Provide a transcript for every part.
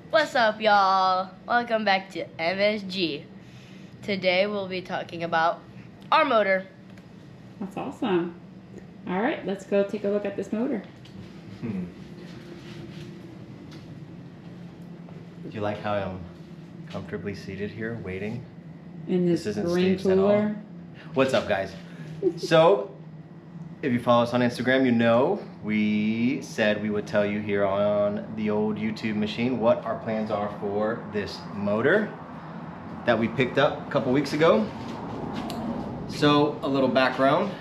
What's up, y'all? Welcome back to MSG. Today we'll be talking about our motor. That's awesome. All right, let's go take a look at this motor. Do you like how I'm comfortably seated here, waiting? In this isn't rain staged at all. cooler. What's up, guys? So, if you follow us on Instagram, you know we said we would tell you here on the old YouTube machine what our plans are for this motor that we picked up a couple weeks ago. So, a little background.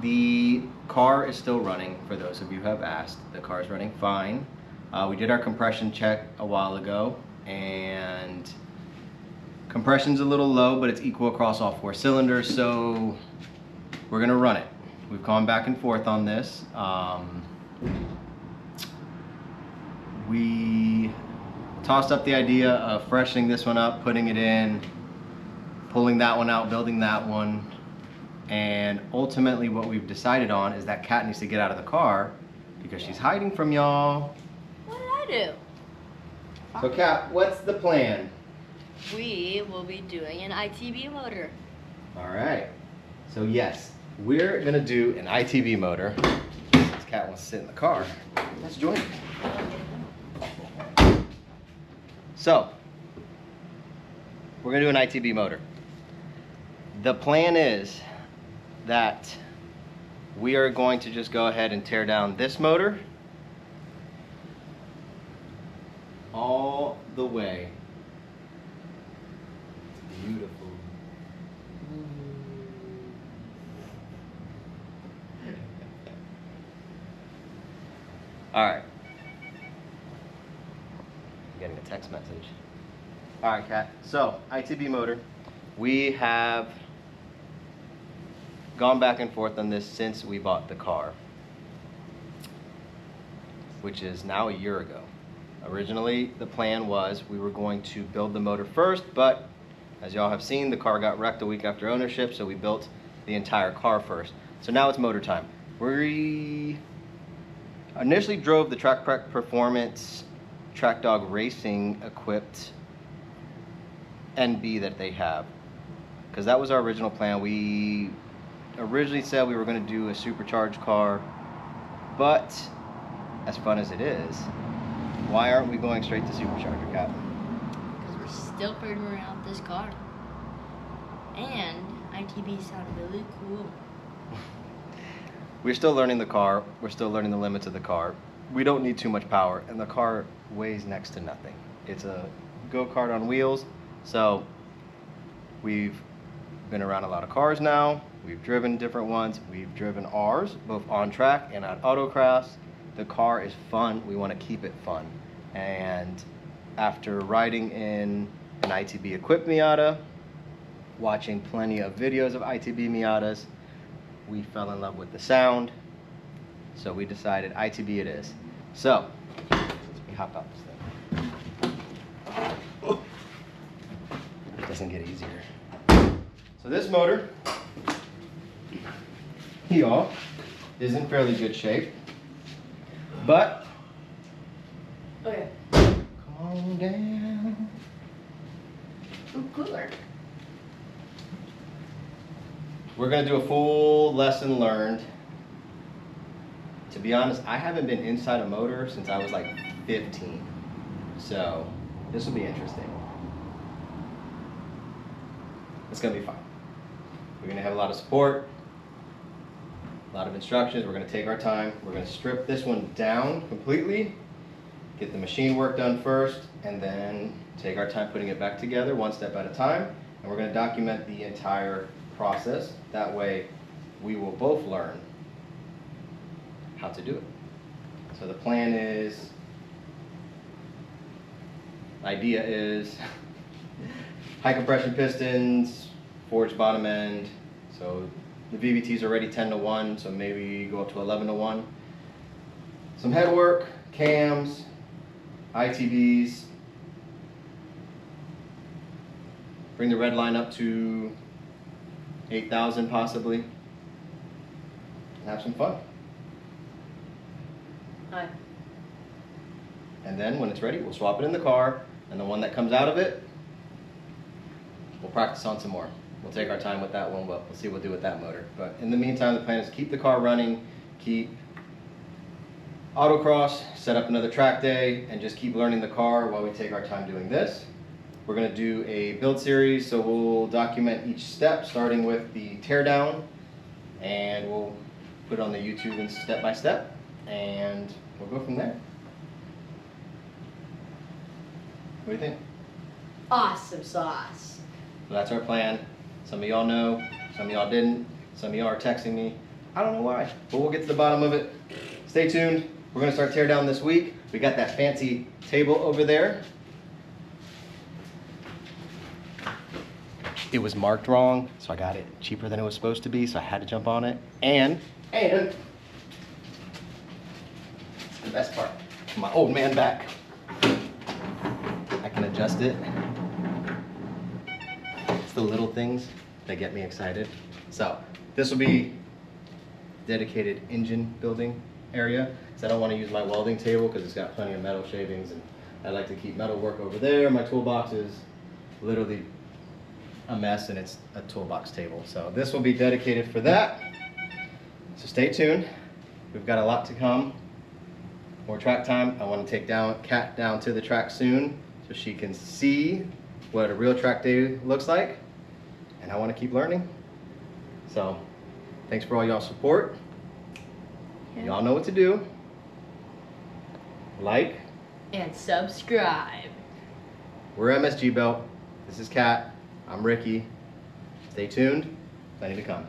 The car is still running, for those of you who have asked. The car is running fine. We did our compression check a while ago, and compression's a little low, but it's equal across all 4 cylinders, so we're gonna run it. We've gone back and forth on this. We tossed up the idea of freshening this one up, putting it in, pulling that one out, building that one, and ultimately what we've decided on is that Kat needs to get out of the car because she's hiding from y'all. What did I do? So Kat, what's the plan? We will be doing an ITB motor. All right. So yes, we're gonna do an ITB motor. This Kat wants to sit in the car. Let's join her. So we're gonna do an ITB motor. The plan is that we are going to just go ahead and tear down this motor all the way. It's beautiful. All right. Getting a text message. All right, Kat. So, ITB motor. We have gone back and forth on this since we bought the car, which is now a year ago. Originally, the plan was we were going to build the motor first, but as y'all have seen, the car got wrecked a week after ownership, so we built the entire car first. So now it's motor time. We initially drove the Track Performance Track Dog Racing equipped NB that they have, because that was our original plan. We originally said we were going to do a supercharged car, but as fun as it is, why aren't we going straight to supercharger, Kat? Because we're still figuring out this car. And ITB sound really cool. We're still learning the car. We're still learning the limits of the car. We don't need too much power, and the car weighs next to nothing. It's a go-kart on wheels, so we've been around a lot of cars now. We've driven different ones. We've driven ours, both on track and on autocross. The car is fun. We want to keep it fun. And after riding in an ITB equipped Miata, watching plenty of videos of ITB Miatas, we fell in love with the sound. So we decided ITB it is. So, let me hop out this thing. It doesn't get easier. So this motor, y'all, is in fairly good shape. But, Okay. come on down. Ooh, cooler. We're gonna do a full lesson learned. To be honest, I haven't been inside a motor since I was like 15. So, this will be interesting. It's gonna be fun. We're gonna have a lot of support, a lot of instructions. We're gonna take our time. We're gonna strip this one down completely, get the machine work done first, and then take our time putting it back together one step at a time. And we're gonna document the entire process. That way, we will both learn how to do it. So the plan is, idea is high compression pistons, forged bottom end. So the VVT is already 10-to-1, so maybe go up to 11-to-1. Some head work, cams, ITBs. Bring the red line up to 8,000 possibly. Have some fun. Hi. And then when it's ready, we'll swap it in the car, and the one that comes out of it, we'll practice on some more. We'll take our time with that one, but we'll see what we'll do with that motor. But in the meantime, the plan is keep the car running, keep autocross, set up another track day, and just keep learning the car while we take our time doing this. We're going to do a build series, so we'll document each step, starting with the teardown, and we'll put it on the YouTube and step by step, and we'll go from there. What do you think? Awesome sauce. So that's our plan. Some of y'all know, some of y'all didn't, some of y'all are texting me. I don't know why, but we'll get to the bottom of it. Stay tuned. We're going to start teardown this week. We got that fancy table over there. It was marked wrong, so I got it cheaper than it was supposed to be, so I had to jump on it. And it's the best part, my old man back. I can adjust it. It's the little things that get me excited. So this will be dedicated engine building area, because I don't want to use my welding table because it's got plenty of metal shavings, and I like to keep metal work over there. My toolbox is literally a mess, and it's a toolbox table. So this will be dedicated for that. So stay tuned. We've got a lot to come. More track time. I want to take Kat down to the track soon so she can see what a real track day looks like. And I want to keep learning. So thanks for all y'all support. Yeah. Y'all know what to do. Like And subscribe. We're MSG Built. This is Kat. I'm Ricky. Stay tuned. Plenty to come.